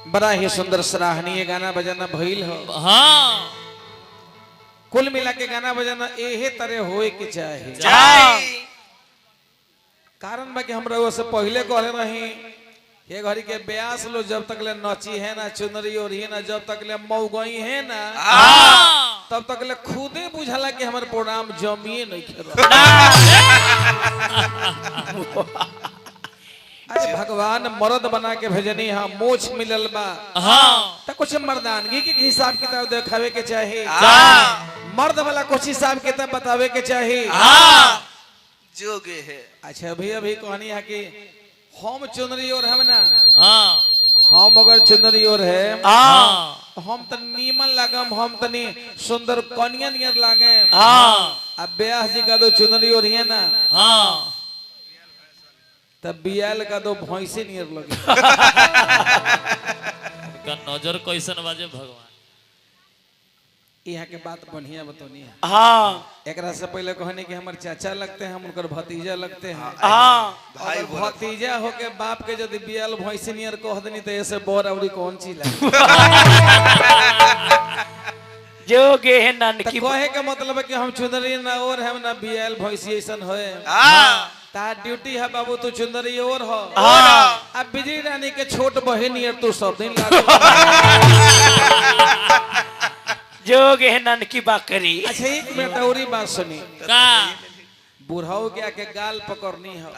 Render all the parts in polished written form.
बड़ा ही सुंदर सराहनीय गाना बजाना भइल हो। हाँ कुल मिला के गाना बजाना एहे तरह होए के चाहे। कारण बा कि हम रउआ से पहले कहले रही ये घड़ी के ब्यास लो जब तक ले नची है ना चुनरी ओढ़ी है ना जब तक ले मऊगई है ना तब तक ले खुदे बुझाला कि हमारे प्रोग्राम जमिए नहीं खेल। अरे भगवान मर्द बना के भेजनी हाँ मोछ मिलल बा तो कुछ मर्दानगी के हिसाब किताब देखावे के चाहे। मर्द वाला कुछ हिसाब किताब बतावे के चाहे जोगे है। अच्छा अभी अभी कहानी है कि हम चुनरी और हम ना हम अगर चुनरी और है हम तो नीमन लागम हम तनी सुंदर कन्या नियर लागे। अब ब्याह जी का दो चुनरी और है ना तब बियाल का दो भैंसे नियर लगे। नजर कैसन बाजे भगवान। यहाँ के बात बढ़िया बतौनी है। हाँ एक से पहले कहने कि हमारे चाचा लगते हैं हम उनकर भतीजा लगते हैं। हाँ भाई भतीजा होके बाप के यदि बियाल भैंसी नियर कह देनी तो ऐसे बोर अवरी कौन चीज जोगे है ननकी कहे का मतलब है कि हम चुनरी ना और हम ना बियाल भैंसी ऐसन होए। तार ड्यूटी है बाबू तू चुंदरी और हो। अब बिजली रानी के छोट बहन नियर तू सब दिन जोगे है ननकी बकरी। अच्छा एक मिनट और बात सुनी का बुढ़ाओ के आके गाल पकड़नी है।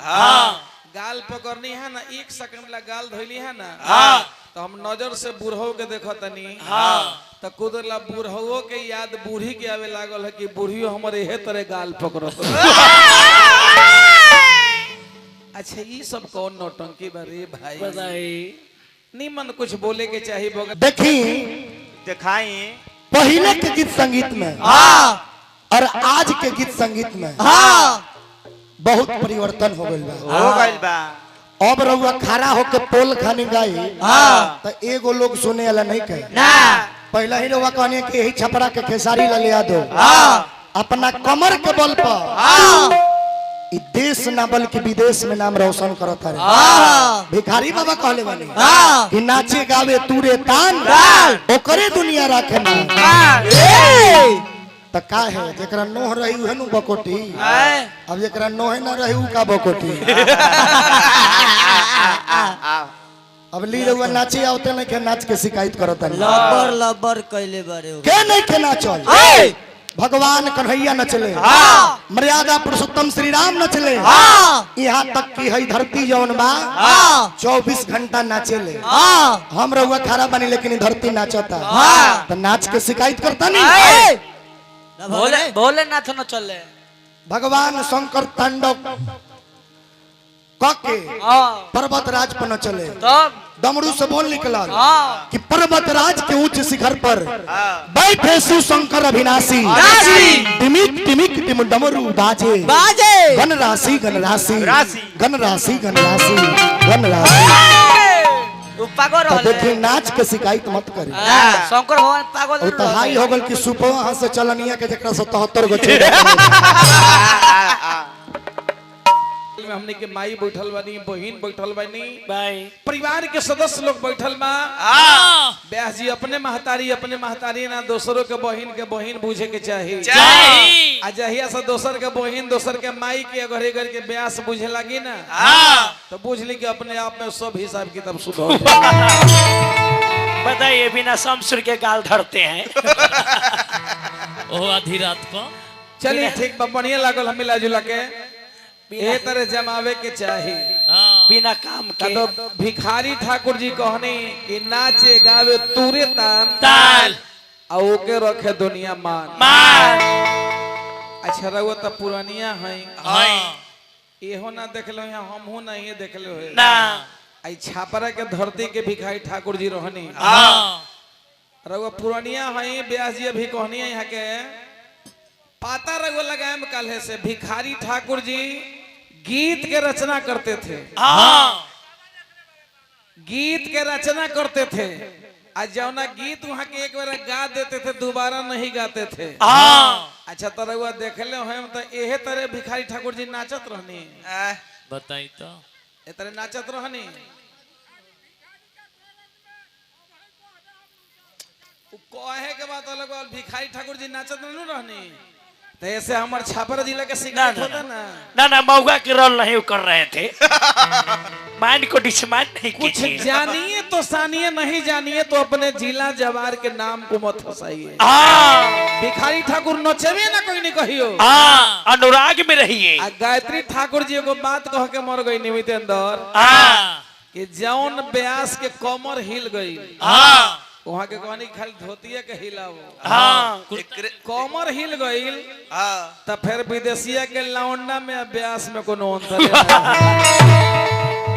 गाल पकड़नी है ना एक सेकंड ला गाल धोली है ना तो हम नजर से बुढ़ाओ के देखो तनी तो कुदरला बुढ़ाओ के याद बूढ़ी के आवे लागल है कि बूढ़ियो हमारे हे तरह गाल पकड़ो। अच्छा ये सब कौन नौटंकी बारे भाई बताई निमन कुछ बोले के चाहिए। देखी दिखाई पहले के गीत संगीत में और आज के गीत संगीत में बहुत परिवर्तन हो गइल बा। अब रउआ खड़ा होके पोल खानी गाई तो एगो लोग सुने वाला नहीं कहे। पहला ही रउआ कहने कि यही छपरा के खेसारी ला लिया दो अपना कमर के बल पर देश ना बल्कि विदेश में नाम रोशन करत है। भिखारी बाबा कहले बानी कि नाचे गावे तूरे तान ओकरे दुनिया राखे ना त का है जेकरा नोह रही है नु बकोटी। अब जेकरा नोह ना रही उ का बकोटी। अब ली रउआ नाचे आवते नहीं के नाच के शिकायत करत है। लबर लबर कैले बारे के नहीं के नाचल भगवान कन्हैया नचले मर्यादा पुरुषोत्तम श्री राम नचले। यहाँ तक कि हई धरती जौन बा 24 घंटा नाचेले। हम रउआ खड़ा बनी लेकिन धरती नाचता तो नाच के शिकायत करता नहीं। भोले भोले नाथ न चले भगवान शंकर तांडव कके पर्वत राज पर न चले तब डमरू से बोल निकला कि पर्वत राज के उच्च शिखर पर बैठे शिव शंकर अविनाशी टिमिक टिमिक टिम डमरू बाजे बाजे गण राशि गण राशि गण राशि गण राशि गण राशि। पागल तो देखिए नाच के शिकायत मत करी। शंकर भगवान पागल तो हाई हो गल कि सुपवा हां से चलनिया के जकरा 77 गो छे में हमने के माई बैठल बानी बहिन बैठल बानी भाई परिवार के सदस्य लोग बैठल बा। ब्याह जी अपने महतारी ना दोसरों के बहिन बूझे के चाहिए। जहिया से दोसर के बहिन दोसर के माई के घरे घर के ब्यास बुझे लगी ना तो बुझ ली कि अपने आप में सब हिसाब किताब शुद्ध हो जाए। बताइए बिना शमशुर के गाल धरते हैं। ओ आधी रात को चलिए ठीक बा बढ़िया लागल हम मिला जुला के ए तरह जमावे के चाहिए बिना काम के। तो भिखारी ठाकुर जी कहने कि नाचे गावे तूरे ताल और ओके रखे दुनिया मान। अच्छा रहो तो पुरानिया है एहो ना देखलो यहाँ हमहू ना ये देखलो है ना आई छापरा के धरती के भिखारी ठाकुर जी रहनी रघुआ पुरानिया है ब्यास जी अभी कहनी है यहाँ के पाता रघुआ लगाए काले से भिखारी ठाकुर जी गीत के रचना करते थे। गीत के रचना करते थे आज जौना गीत वहाँ के एक बार गा देते थे दोबारा नहीं गाते थे। अच्छा तो रघुआ देख ले हम तो यहे तरह भिखारी ठाकुर जी नाचत रहनी बताई तो ए तरह नाचत रहनी कहे के बात अलग बात, भिखारी ठाकुर जी नाचत नहीं रहनी तो ऐसे हमारे छापर जिला के शिकायत होता ना। ना मौगा के रोल नहीं कर रहे थे। माइंड को डिसमाइंड नहीं कुछ कीजिए। जानिए तो सानिए, नहीं जानिए तो अपने जिला जवार के नाम को मत फंसाइए। भिखारी ठाकुर नचेबे ना कोई नहीं कहियो। अनुराग में रहिए। गायत्री ठाकुर जी को बात कह के मर गई निमित अंदर कि जौन ब्यास के कमर हिल गई वहाँ के कहानी खाली धोतिया के हिलाओ। कमर हिल गई तो फिर विदेशिया के लौंडा में अभ्यास में कोनो अंतर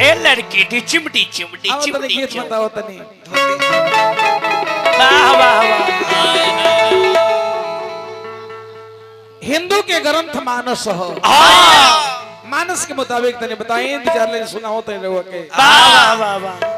ए लड़की डिचिम डिचिम डिचिम गीत डिचिम। बताओ तनी। वाह वाह वाह। हिंदू के ग्रंथ मानस हो, मानस के मुताबिक तनी बताइए, विचार ले सुनाओ तनी लोगों के। वाह वाह वाह।